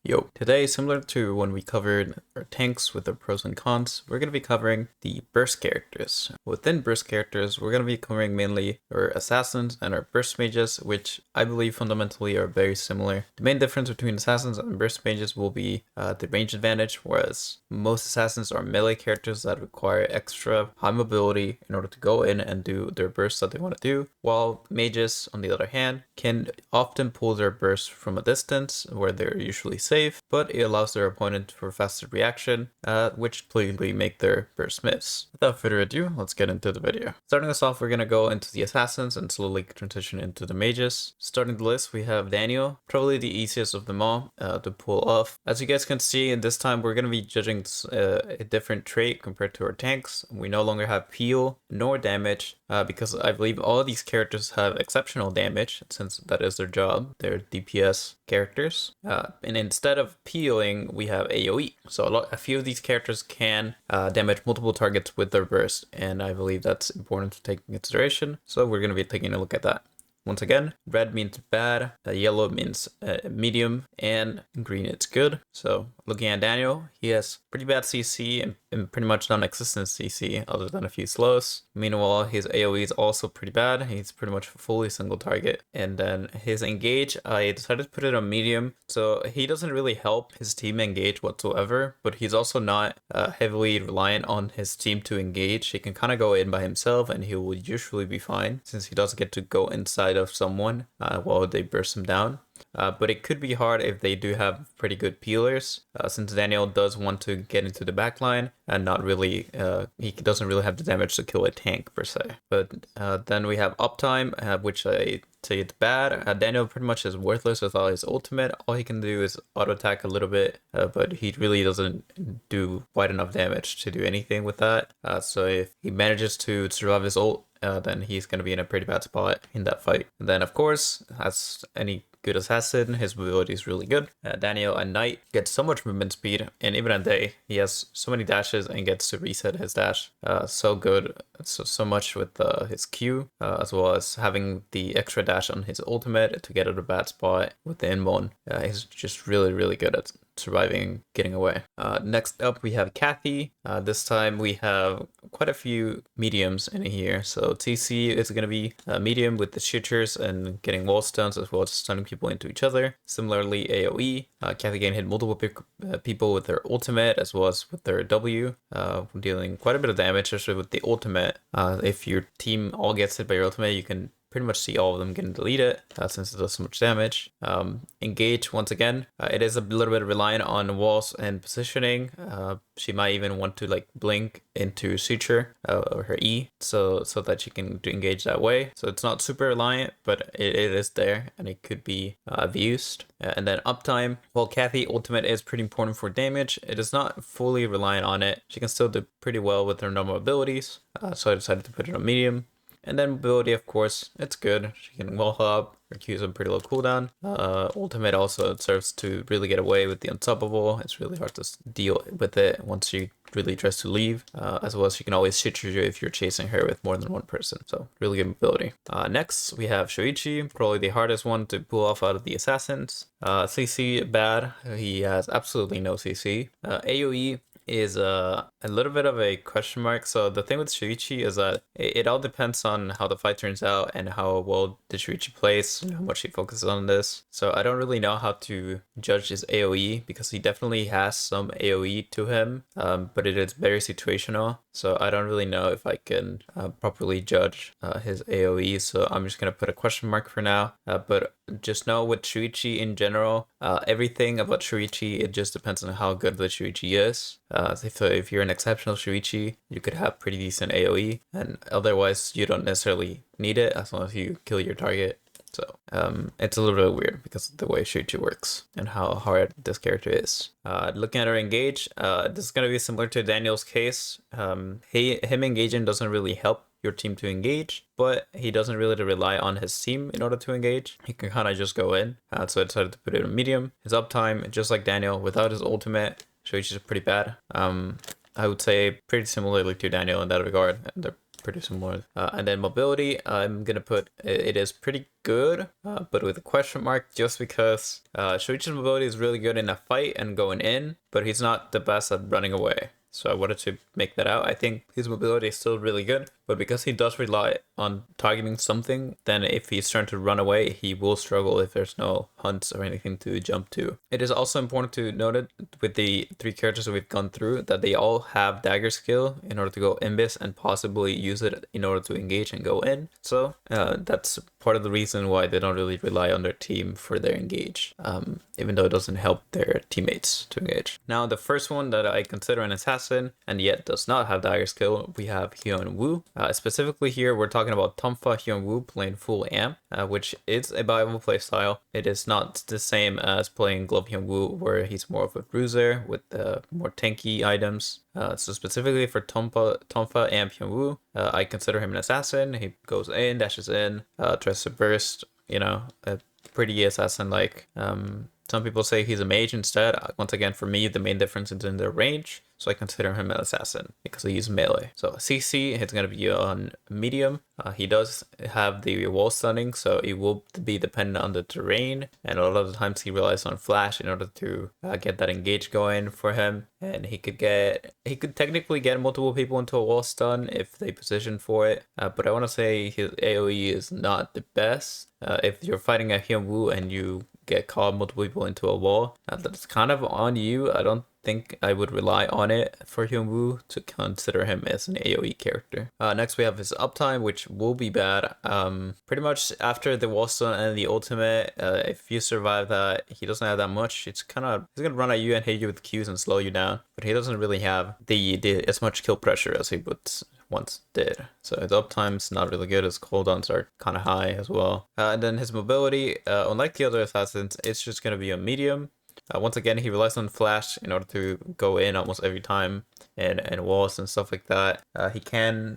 Yo, today, similar to when we covered our tanks with their pros and cons, we're going to be covering the burst characters. Within burst characters, we're going to be covering mainly our assassins and our burst mages, which I believe fundamentally are very similar. The main difference between assassins and burst mages will be the range advantage, whereas most assassins are melee characters that require extra high mobility in order to go in and do their bursts that they want to do, while mages, on the other hand, can often pull their bursts from a distance where they're usually safe, but it allows their opponent for faster reaction, which clearly make their burst miss. Without further ado, let's get into the video. Starting us off, we're going to go into the assassins and slowly transition into the mages. Starting the list, we have Daniel, probably the easiest of them all to pull off. As you guys can see, this time we're going to be judging a different trait compared to our tanks. We no longer have peel nor damage, because I believe all of these characters have exceptional damage, since that is their job. They're DPS characters. And instead of peeling, we have AoE. So a few of these characters can damage multiple targets with their burst, and I believe that's important to take into consideration. So we're going to be taking a look at that. Once again, red means bad, yellow means medium, and green it's good. So looking at Daniel, he has pretty bad CC and pretty much non-existent CC other than a few slows. Meanwhile, his AoE is also pretty bad. He's pretty much fully single target. And then his engage, I decided to put it on medium. So he doesn't really help his team engage whatsoever, but he's also not heavily reliant on his team to engage. He can kind of go in by himself and he will usually be fine, since he doesn't get to go inside of someone while they burst him down. But it could be hard if they do have pretty good peelers, since Daniel does want to get into the backline and not really, he doesn't really have the damage to kill a tank per se. But then we have uptime, which I say it's bad. Daniel pretty much is worthless without his ultimate. All he can do is auto attack a little bit, but he really doesn't do quite enough damage to do anything with that. So if he manages to survive his ult, then he's going to be in a pretty bad spot in that fight. And then, of course, as any good assassin, his mobility is really good. Daniel at night gets so much movement speed, and even at day, he has so many dashes and gets to reset his dash so good. So much with his Q, as well as having the extra dash on his ultimate to get out of a bad spot with the inbone. He's just really good at surviving, getting away. Next up, we have Cathy. This time we have quite a few mediums in here. So TC is going to be medium with the shooters and getting wall stuns, as well as stunning people into each other. Similarly, AoE. Cathy can hit multiple people with their ultimate, as well as with their W, dealing quite a bit of damage, especially with the ultimate. If your team all gets hit by your ultimate, you can pretty much see all of them getting deleted, since it does so much damage. Engage, once again, it is a little bit reliant on walls and positioning. She might even want to like blink into suture or her E, so that she can engage that way. So it's not super reliant, but it is there and it could be abused. And then uptime, while Cathy ultimate is pretty important for damage, it is not fully reliant on it. She can still do pretty well with her normal abilities, so I decided to put it on medium. And then mobility, of course, it's good. She can wall hop, her Q's on pretty low cooldown. Ultimate also serves to really get away with the unstoppable. It's really hard to deal with it once she really tries to leave. As well as she can always shoot you if you're chasing her with more than one person. So really good mobility. Next, we have Shoichi, probably the hardest one to pull off out of the assassins. CC, bad. He has absolutely no CC. AoE is a little bit of a question mark. So the thing with Shoichi is that it all depends on how the fight turns out and how well the Shoichi plays and how much he focuses on this. So I don't really know how to judge his AoE, because he definitely has some AoE to him, but it is very situational. So I don't really know if I can properly judge his AoE. So I'm just going to put a question mark for now. But just know with Shoichi in general, everything about Shoichi, it just depends on how good the Shoichi is. So if you're an exceptional Shoichi, you could have pretty decent AoE, and otherwise you don't necessarily need it as long as you kill your target. So it's a little bit weird because of the way Shoichi works and how hard this character is. Looking at her engage, this is going to be similar to Daniel's case. Him engaging doesn't really help your team to engage, but he doesn't really rely on his team in order to engage. He can kind of just go in. So I decided to put it in medium. His uptime, just like Daniel, without his ultimate, Shoichi's pretty bad. I would say pretty similarly to Daniel in that regard. They're pretty similar. And then mobility, I'm gonna put it is pretty good, but with a question mark, just because Shoichi's mobility is really good in a fight and going in, but he's not the best at running away. So I wanted to make that out. I think his mobility is still really good, but because he does rely on targeting something, then if he's trying to run away, he will struggle if there's no hunts or anything to jump to. It is also important to note it with the 3 characters that we've gone through that they all have dagger skill in order to go ERBS and possibly use it in order to engage and go in. So that's part of the reason why they don't really rely on their team for their engage, even though it doesn't help their teammates to engage. Now, the first one that I consider an assassin and yet does not have dagger skill, we have Hyunwoo. Specifically here, we're talking about Tomfa Hyunwoo playing full amp, which is a viable playstyle. It is not the same as playing Glove Hyunwoo, where he's more of a bruiser with more tanky items. So specifically for Tomfa Amp Hyunwoo, I consider him an assassin. He goes in, dashes in, tries to burst, a pretty assassin-like. Some people say he's a mage instead. Once again, for me, the main difference is in their range. So I consider him an assassin because he's melee. So CC, he's going to be on medium. He does have the wall stunning, so it will be dependent on the terrain. And a lot of the times he relies on flash in order to get that engage going for him. And he could technically get multiple people into a wall stun if they position for it. But I want to say his AoE is not the best. If you're fighting a Hyunwoo and you get caught multiple people into a wall, that's kind of on you. I don't think I would rely on it for Hyunwoo to consider him as an AoE character. Next we have his uptime, which will be bad. Pretty much after the wall stun and the ultimate, if you survive that, he doesn't have that much. He's gonna run at you and hit you with Qs and slow you down, but he doesn't really have the as much kill pressure as he would once did. So his uptime's not really good. His cooldowns are kind of high as well. And then his mobility, unlike the other assassins, it's just gonna be a medium. Once again, he relies on flash in order to go in almost every time, and walls and stuff like that.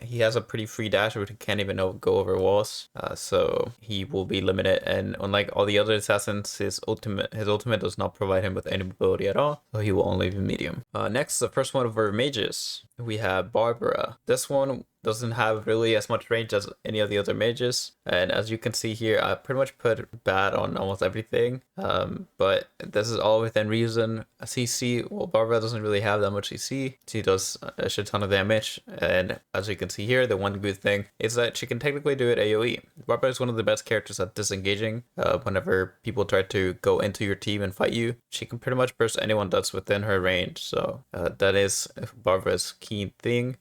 He has a pretty free dash, but he can't even go over walls. So he will be limited. And unlike all the other assassins, his ultimate does not provide him with any mobility at all. So he will only be medium. Next, the first one of our mages, we have Barbara. This one doesn't have really as much range as any of the other mages, and as you can see here, I pretty much put bad on almost everything, but this is all within reason. CC, well, Barbara doesn't really have that much CC. She does a shit ton of damage, and as you can see here, the one good thing is that she can technically do it AoE. Barbara is one of the best characters at disengaging. Whenever people try to go into your team and fight you, she can pretty much burst anyone that's within her range, so that is Barbara's key thing.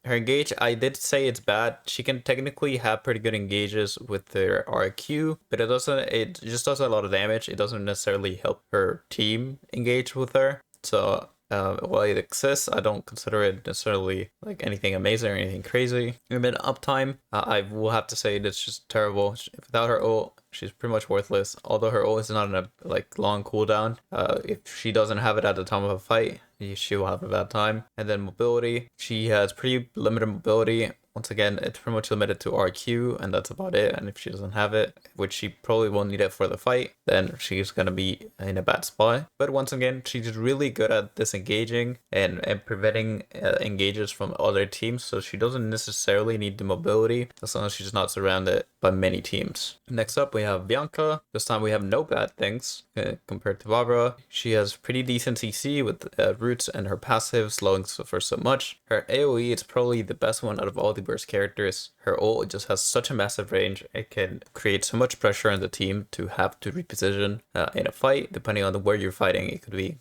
Her engage, I did say it's bad. She can technically have pretty good engages with her RQ, but it just does a lot of damage. It doesn't necessarily help her team engage with her. So while it exists, I don't consider it necessarily like anything amazing or anything crazy. And then uptime, I will have to say it's just terrible. Without her ult, she's pretty much worthless. Although her ult is not in a long cooldown, if she doesn't have it at the time of a fight, she will have a bad time. And then mobility, she has pretty limited mobility. Once again, it's pretty much limited to RQ, and that's about it. And if she doesn't have it, which she probably won't need it for the fight, then she's gonna be in a bad spot. But once again, she's really good at disengaging and preventing engages from other teams, so she doesn't necessarily need the mobility as long as she's not surrounded by many teams. Next up, we have Bianca. This time we have no bad things compared to Barbara. She has pretty decent CC with roots and her passive slowing for so much. Her AoE is probably the best one out of all the burst characters. Her ult just has such a massive range. It can create so much pressure on the team to have to reposition in a fight. Depending on where you're fighting, it could be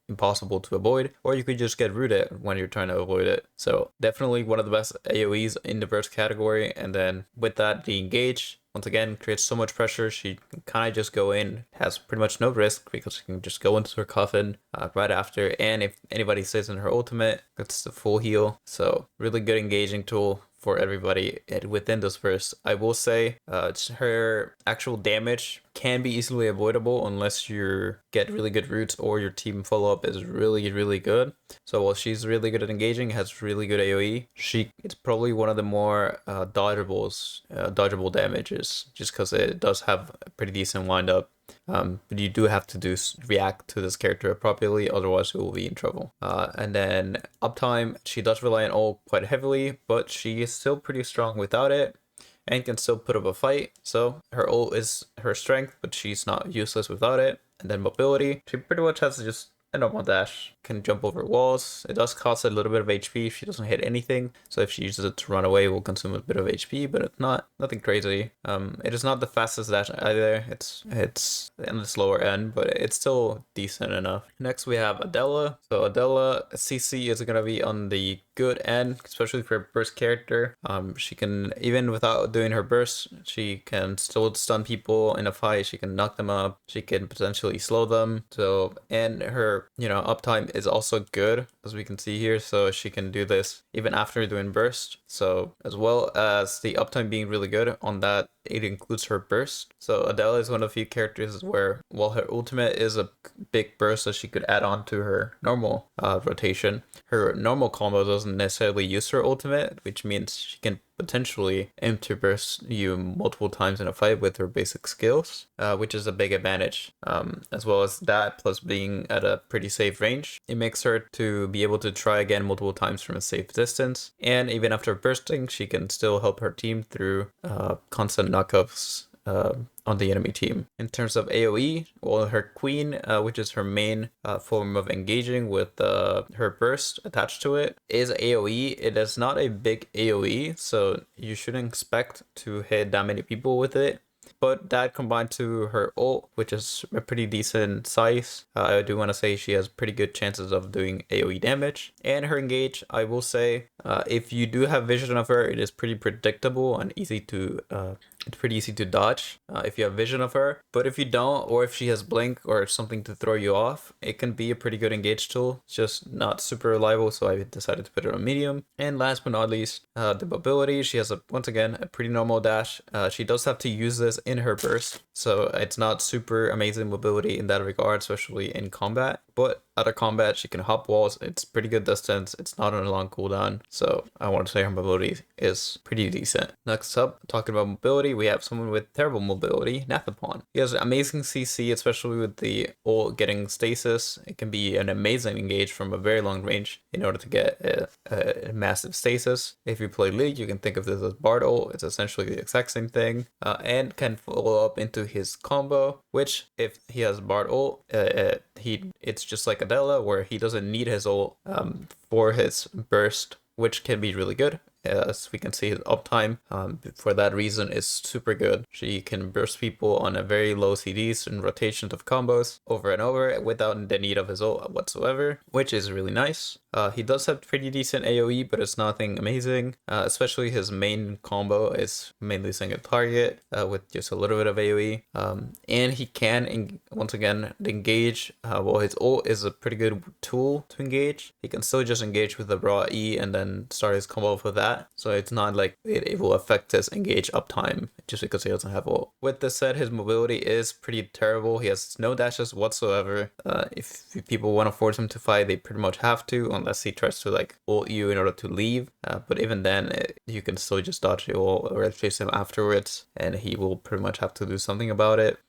impossible to avoid, or you could just get rooted when you're trying to avoid it. So definitely one of the best AoEs in the burst category. And then with that, the engage, once again, creates so much pressure. She can kind of just go in, has pretty much no risk because she can just go into her coffin right after. And if anybody stays in her ultimate, it's the full heal. So really good engaging tool for everybody within this burst. I will say her actual damage can be easily avoidable unless you get really good roots or your team follow-up is really, really good. So while she's really good at engaging, has really good AoE, it's probably one of the more dodgeable damages, just because it does have a pretty decent windup. But you do have to react to this character appropriately, otherwise you will be in trouble. And then uptime, she does rely on ult quite heavily, but she is still pretty strong without it and can still put up a fight. So her ult is her strength, but she's not useless without it. And then mobility, she pretty much has just a normal dash, can jump over walls. It does cost a little bit of HP if she doesn't hit anything. So if she uses it to run away, it will consume a bit of HP, but it's nothing crazy. It is not the fastest dash either. It's on the slower end, but it's still decent enough. Next we have Adela. So Adela CC is gonna be on the good end, especially for a burst character. She can, even without doing her burst, she can still stun people in a fight. She can knock them up. She can potentially slow them. So, and her, uptime is also good, as we can see here. So she can do this even after doing burst. So as well as the uptime being really good on that, it includes her burst. So Adela is one of the few characters where, while her ultimate is a big burst that she could add on to her normal rotation, her normal combo doesn't necessarily use her ultimate, which means she can potentially aim to burst you multiple times in a fight with her basic skills, which is a big advantage. As well as that, plus being at a pretty safe range, it makes her to be able to try again multiple times from a safe distance. And even after bursting, she can still help her team through constant knockups on the enemy team. In terms of AoE, well, her queen, which is her main form of engaging with her burst attached to it, is AoE. It is not a big AoE, so you shouldn't expect to hit that many people with it. But that combined to her ult, which is a pretty decent size, I do want to say she has pretty good chances of doing AoE damage. And her engage, I will say, if you do have vision of her, it is pretty predictable and easy to it's pretty easy to dodge if you have vision of her. But if you don't, or if she has blink or something to throw you off, it can be a pretty good engage tool. It's just not super reliable, so I decided to put it on medium. And last but not least, the mobility. She has, once again, a pretty normal dash. She does have to use this in her burst, so it's not super amazing mobility in that regard, especially in combat. But out of combat, she can hop walls. It's pretty good distance. It's not on a long cooldown, so I want to say her mobility is pretty decent. Next up, talking about mobility, we have someone with terrible mobility, Nathapon. He has amazing CC, especially with the ult getting stasis. It can be an amazing engage from a very long range in order to get a massive stasis. If you play League, you can think of this as Bard ult. It's essentially the exact same thing, and can follow up into his combo, which if he has Bard ult, it's just like Adela, where he doesn't need his ult for his burst, which can be really good. As we can see, his uptime for that reason is super good. She can burst people on a very low CDs and rotations of combos over and over without the need of his ult whatsoever, which is really nice. He does have pretty decent AoE, but it's nothing amazing. Especially his main combo is mainly single target with just a little bit of AoE. And he can, once again, engage. Well, his ult is a pretty good tool to engage. He can still just engage with the raw E and then start his combo for that. So it's not like it will affect his engage uptime just because he doesn't have ult. With this said, his mobility is pretty terrible. He has no dashes whatsoever. If people want to force him to fight, they pretty much have to, unless he tries to like ult you in order to leave. But even then, you can still just dodge the ult or chase him afterwards, and he will pretty much have to do something about it.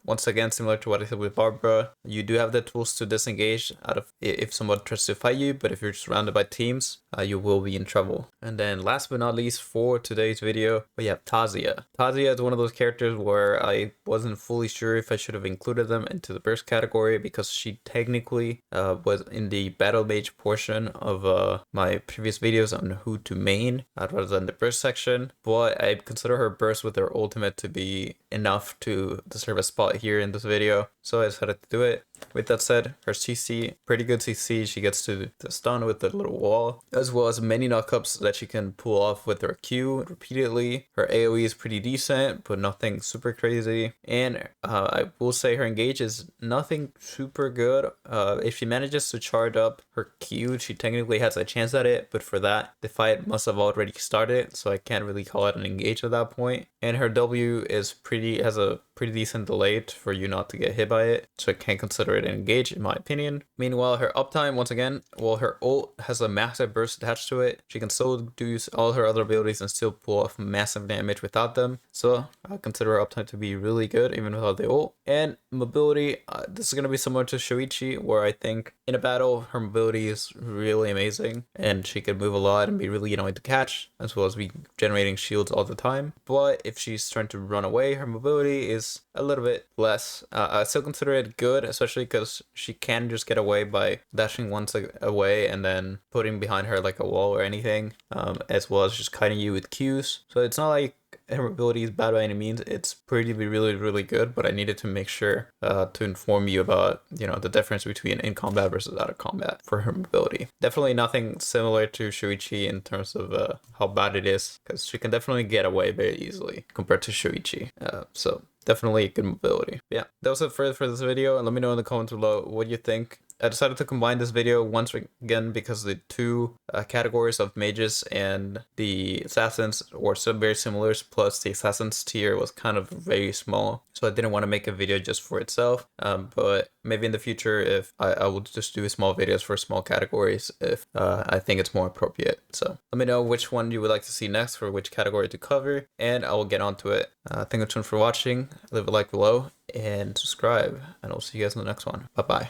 Once again, similar to what I said with Barbara, you do have the tools to disengage out of if someone tries to fight you, but if you're surrounded by teams, you will be in trouble. And then last but not least for today's video, we have Tazia. Tazia is one of those characters where I wasn't fully sure if I should have included them into the burst category, because she technically was in the battle mage portion of my previous videos on who to main rather than the burst section. But I consider her burst with her ultimate to be enough to deserve a spot here in this video, so I decided to do it. With that said, her CC, pretty good CC. She gets to stun with the little wall, as well as many knockups that she can pull off with her Q repeatedly. Her AoE is pretty decent, but nothing super crazy. And I will say her engage is nothing super good. If she manages to charge up her Q, she technically has a chance at it, but for that, the fight must have already started, so I can't really call it an engage at that point. And her W is has a pretty decent delay for you not to get hit by it, so I can't consider consider it engaged in my opinion. Meanwhile, her uptime, once again, well, her ult has a massive burst attached to it. She can still do all her other abilities and still pull off massive damage without them. So I consider her uptime to be really good even without the ult. And mobility, this is going to be similar to Shoichi, where I think in a battle her mobility is really amazing and she can move a lot and be really annoying to catch, as well as be generating shields all the time. But if she's trying to run away, her mobility is a little bit less. I still consider it good, especially because she can just get away by dashing once away and then putting behind her like a wall or anything, as well as just kiting you with Qs. So it's not like her ability is bad by any means. It's pretty really, really good, but I needed to make sure to inform you about, the difference between in combat versus out of combat for her mobility. Definitely nothing similar to Shoichi in terms of how bad it is, because she can definitely get away very easily compared to Shoichi. So definitely good mobility. Yeah, that was it for this video, and let me know in the comments below what you think. I decided to combine this video once again because the two categories of mages and the assassins were so very similar, plus the assassins tier was kind of very small. So I didn't want to make a video just for itself, but maybe in the future if I will just do small videos for small categories if I think it's more appropriate. So let me know which one you would like to see next for which category to cover, and I will get onto it. Thank you so much for watching. Leave a like below and subscribe, and I'll see you guys in the next one. Bye bye.